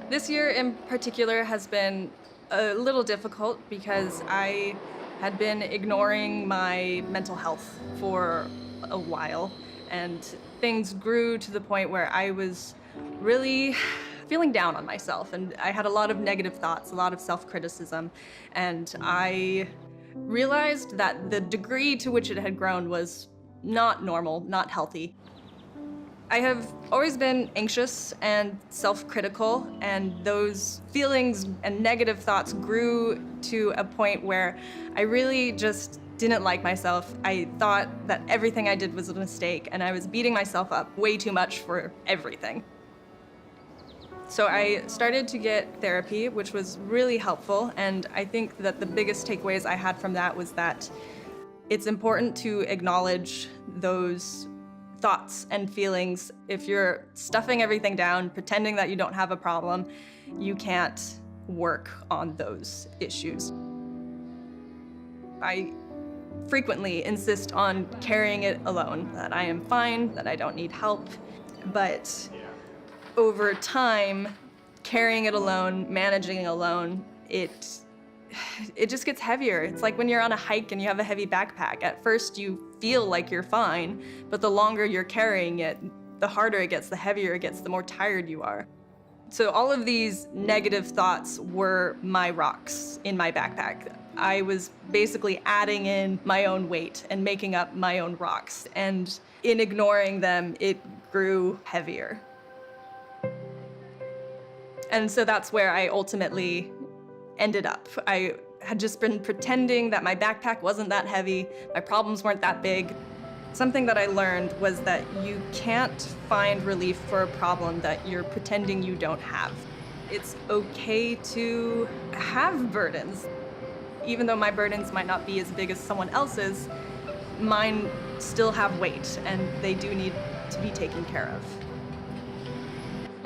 This year in particular has been a little difficult because I had been ignoring my mental health for a while, and things grew to the point where I was really feeling down on myself, and I had a lot of negative thoughts, a lot of self-criticism, and I realized that the degree to which it had grown was not normal, not healthy. I have always been anxious and self-critical, and those feelings and negative thoughts grew to a point where I really just didn't like myself. I thought that everything I did was a mistake, and I was beating myself up way too much for everything. So I started to get therapy, which was really helpful, and I think that the biggest takeaways I had from that was that it's important to acknowledge those thoughts and feelings. If you're stuffing everything down, pretending that you don't have a problem, you can't work on those issues. I frequently insist on carrying it alone, that I am fine, that I don't need help, but over time, carrying it alone, managing it alone, it just gets heavier. It's like when you're on a hike and you have a heavy backpack. At first you feel like you're fine, but the longer you're carrying it, the harder it gets, the heavier it gets, the more tired you are. So all of these negative thoughts were my rocks in my backpack. I was basically adding in my own weight and making up my own rocks. And in ignoring them, it grew heavier. And so that's where I ultimately ended up. I had just been pretending that my backpack wasn't that heavy, my problems weren't that big. Something that I learned was that you can't find relief for a problem that you're pretending you don't have. It's okay to have burdens. Even though my burdens might not be as big as someone else's, mine still have weight, and they do need to be taken care of.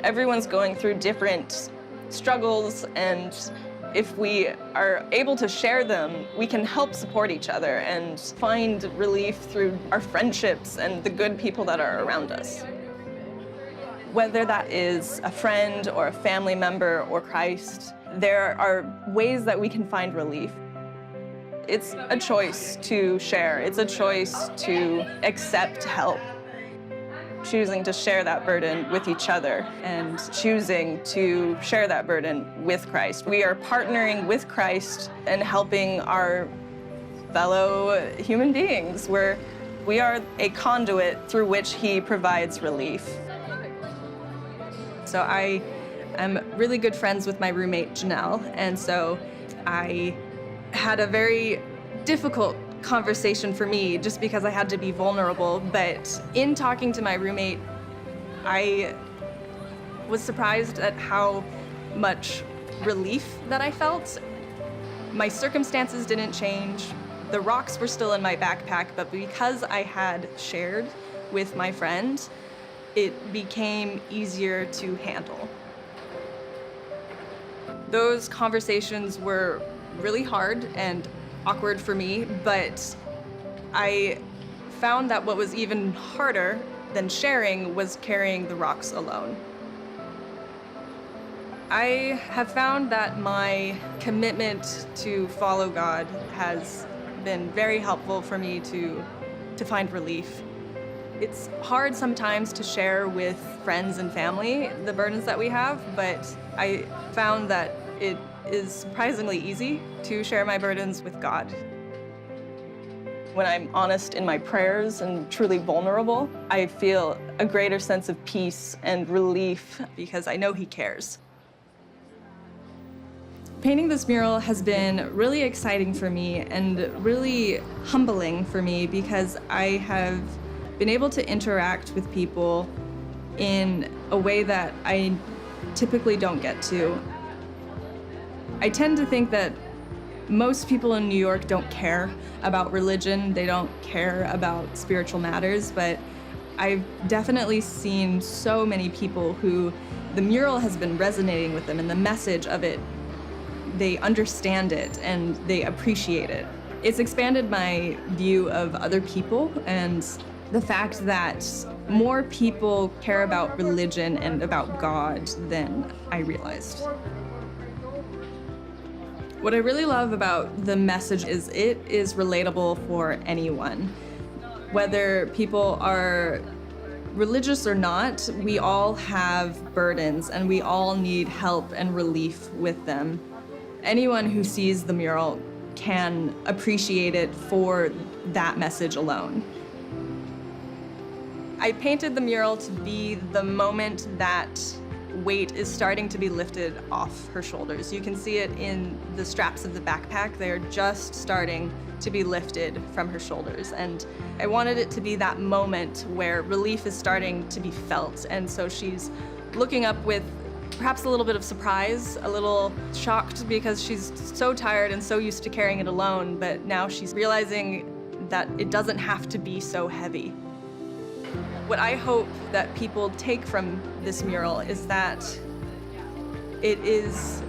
Everyone's going through different struggles, and if we are able to share them, we can help support each other and find relief through our friendships and the good people that are around us. Whether that is a friend or a family member or Christ, there are ways that we can find relief. It's a choice to share. It's a choice to accept help. Choosing to share that burden with each other and choosing to share that burden with Christ. We are partnering with Christ and helping our fellow human beings, where we are a conduit through which He provides relief. So I am really good friends with my roommate, Janelle, and so I had a very difficult conversation for me just because I had to be vulnerable, but in talking to my roommate, I was surprised at how much relief that I felt. My circumstances didn't change. The rocks were still in my backpack, but because I had shared with my friend, it became easier to handle. Those conversations were really hard and awkward for me, but I found that what was even harder than sharing was carrying the rocks alone. I have found that my commitment to follow God has been very helpful for me to find relief. It's hard sometimes to share with friends and family the burdens that we have, but I found that it is surprisingly easy to share my burdens with God. When I'm honest in my prayers and truly vulnerable, I feel a greater sense of peace and relief because I know He cares. Painting this mural has been really exciting for me and really humbling for me because I have been able to interact with people in a way that I typically don't get to. I tend to think that most people in New York don't care about religion, they don't care about spiritual matters, but I've definitely seen so many people who the mural has been resonating with them, and the message of it, they understand it and they appreciate it. It's expanded my view of other people and the fact that more people care about religion and about God than I realized. What I really love about the message is it is relatable for anyone. Whether people are religious or not, we all have burdens and we all need help and relief with them. Anyone who sees the mural can appreciate it for that message alone. I painted the mural to be the moment that weight is starting to be lifted off her shoulders. You can see it in the straps of the backpack. They are just starting to be lifted from her shoulders. And I wanted it to be that moment where relief is starting to be felt. And so she's looking up with perhaps a little bit of surprise, a little shocked because she's so tired and so used to carrying it alone, but now she's realizing that it doesn't have to be so heavy. What I hope that people take from this mural is that it is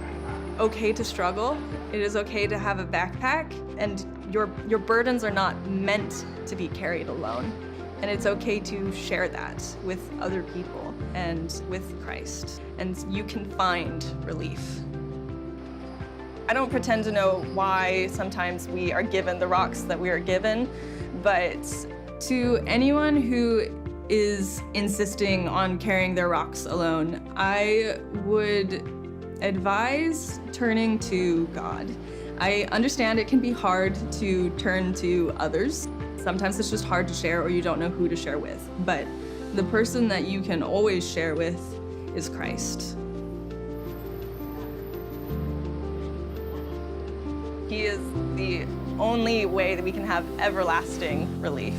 okay to struggle, it is okay to have a backpack, and your burdens are not meant to be carried alone. And it's okay to share that with other people and with Christ, and you can find relief. I don't pretend to know why sometimes we are given the rocks that we are given, but to anyone who is insisting on carrying their rocks alone, I would advise turning to God. I understand it can be hard to turn to others. Sometimes it's just hard to share or you don't know who to share with, but the person that you can always share with is Christ. He is the only way that we can have everlasting relief.